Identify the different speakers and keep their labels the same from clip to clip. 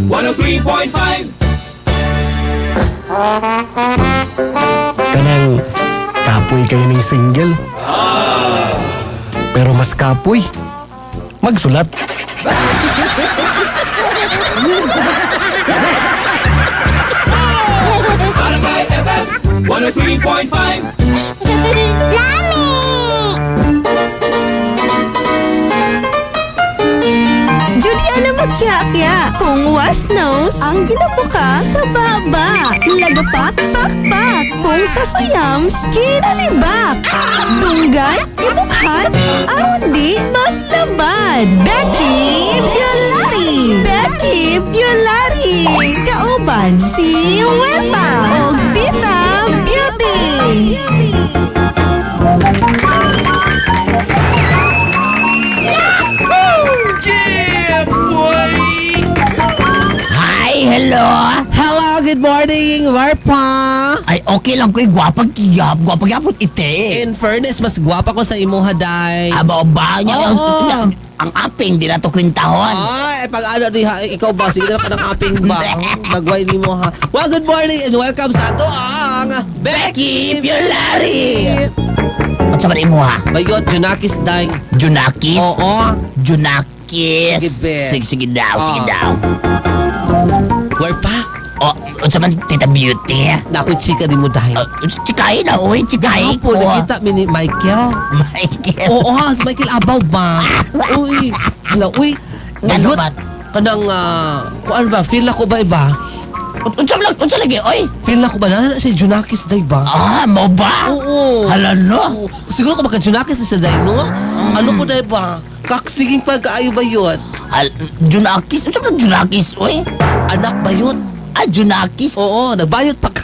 Speaker 1: 103.5.
Speaker 2: Kanang kapoy kayo ng single. Pero mas kapoy magsulat.
Speaker 1: Barangay FM 103.5.
Speaker 3: Lami! Judy ana magkya-kya kung was nose ang ginabuka sa baba. Lagapak, pakpak. Kung sa suyams, kinalibak. Dunggan, ibukhat, aron di maglabad. Bekibulary! Bekibulary! Kauban si Wepa o Tita Beauty!
Speaker 4: Hello?
Speaker 5: Hello, good morning, Warpa.
Speaker 4: Ay, okay lang ko'y gwapag yapot ite.
Speaker 5: In fairness, mas gwapa ko sa imuha, day.
Speaker 4: Abao ba niya?
Speaker 5: Oo.
Speaker 4: Ang aping, di na to kwintahon.
Speaker 5: Ay, pag ano, ikaw ba? Sige na ka ng aping ba? Magway ni mo, ha? Well, good morning and welcome sa ato ang
Speaker 4: Bekibulary! At sa mo ha?
Speaker 5: Bayot, Junakins, day.
Speaker 4: Junakis?
Speaker 5: Oo.
Speaker 4: Junakis.
Speaker 5: Sige, be.
Speaker 4: Sige daw, sige
Speaker 5: Oo.
Speaker 4: daw.
Speaker 5: Warpa,
Speaker 4: O, sa man, Tita Beauty?
Speaker 5: nako'y chika ni mo, day.
Speaker 4: Chikay na, uy, chikay
Speaker 5: Gapo,
Speaker 4: ko.
Speaker 5: nakita mi ni Michael.
Speaker 4: Michael.
Speaker 5: Oo, ha, si Michael Abao ba? Uy, uy.
Speaker 4: Ano
Speaker 5: Bayot,
Speaker 4: ba?
Speaker 5: kanang, kuan ba, feel ako ba iba?
Speaker 4: Unsa lagi, oy?
Speaker 5: Feel na ko ba na si Junakins, day ba?
Speaker 4: Ah, mo ba?
Speaker 5: Oo.
Speaker 4: Hala no?
Speaker 5: Oo. Siguro ka baka Junakins sa day, no? Ano po day ba? Kaksiging pagkaayo ba yun?
Speaker 4: Junakis? Unsa man Junakis, oy?
Speaker 5: Anak ba yun?
Speaker 4: Ah, Junakis?
Speaker 5: Oo, nagbayot pa ka.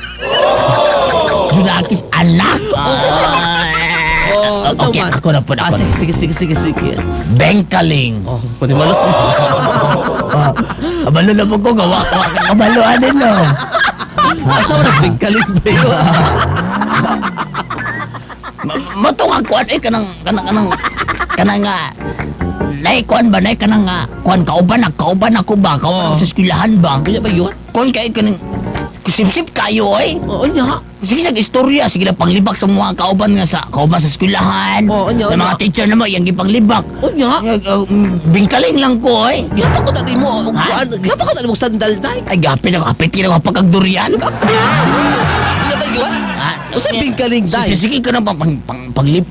Speaker 4: Junakis anak?
Speaker 5: Oo,
Speaker 4: Okay,
Speaker 5: sama.
Speaker 4: ako na po.
Speaker 5: Sige.
Speaker 4: Bingkaling.
Speaker 5: Oh, panimalos.
Speaker 4: Abalo na po ko, gawa kabaluan din, no?
Speaker 5: Asa mo na Bingkaling ba yun?
Speaker 4: Matong ako, kanang nga, naikuan ba, kanang nga, kauban ako ba, kauban ako sa eskwelahan ba?
Speaker 5: Kanya ba yun?
Speaker 4: Kuan kayo kanang, kusip-sip kayo, oy.
Speaker 5: Oo niya.
Speaker 4: Sige sa istorya, sige na panglibak sa mga kauban sa eskwelahan.
Speaker 5: Oo,
Speaker 4: Sa mga teacher naman, yung gipanglibak.
Speaker 5: Oo niya.
Speaker 4: Bingkaling lang ko, eh.
Speaker 5: Gapa ko tadi mo. Gapa ko tadi mo sandal, day.
Speaker 4: Ay, gapit ako pagkagdurian.
Speaker 5: Kanya ba yun? Usa Bingkaling, day.
Speaker 4: Sige ka na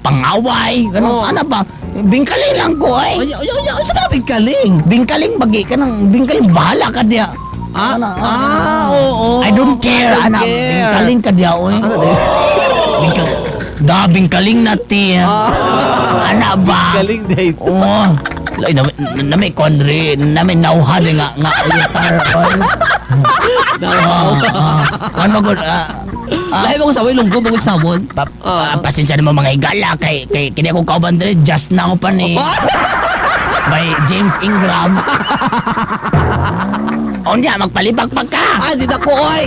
Speaker 4: pangaway.
Speaker 5: Oo.
Speaker 4: Ano ba? Bingkaling lang ko, eh.
Speaker 5: Kanya, usa ba na Bingkaling?
Speaker 4: Bingkaling bagi ka nang bingkaling bahala ka diya.
Speaker 5: Oo.
Speaker 4: I don't care,
Speaker 5: I don't
Speaker 4: anak.
Speaker 5: care.
Speaker 4: Bingkaling ka diya, oy. Bingkaling na tiya. Ana ba?
Speaker 5: Bingkaling, day.
Speaker 4: Oo. Lay nami konre, nami nauhad nga ulitar. Ano ko
Speaker 5: Lahi mo ko sa lunggo mo samon.
Speaker 4: pasensya na mo mga higala kay kini ko kauban dire just now pa ni by James Ingram. Onya magpalibag pa ka.
Speaker 5: Di na ko, oy.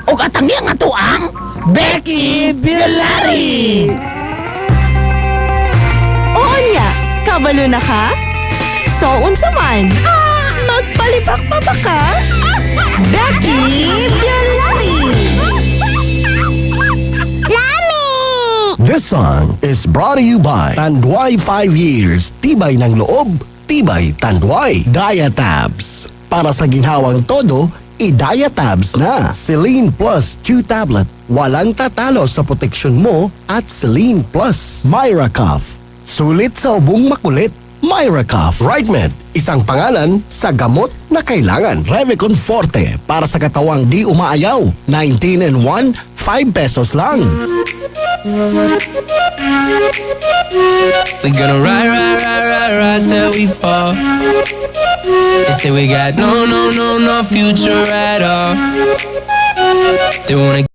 Speaker 4: O katangi nga to ang
Speaker 5: Bekibulary!
Speaker 3: Oo niya, kabalo na ka? So, unsa man? Magpalibak pa ba ka? Bekibulary! Lami!
Speaker 2: This song is brought to you by Tanduay 5 years. Tibay ng loob, tibay Tanduay. Diatabs. Para sa ginhawang todo, i-Diatabs na. Celine Plus Chew Tablet. Walang tatalo sa proteksyon mo at Celine Plus. Myra Cough. Sulit sa ubong makulit. Myra Cough. RightMed. Isang pangalan sa gamot na kailangan. Revicon Forte. Para sa katawang di umaayaw. 19 and 1, 5 pesos lang.
Speaker 6: We gonna ride till we fall. They say we got no future at all. They wanna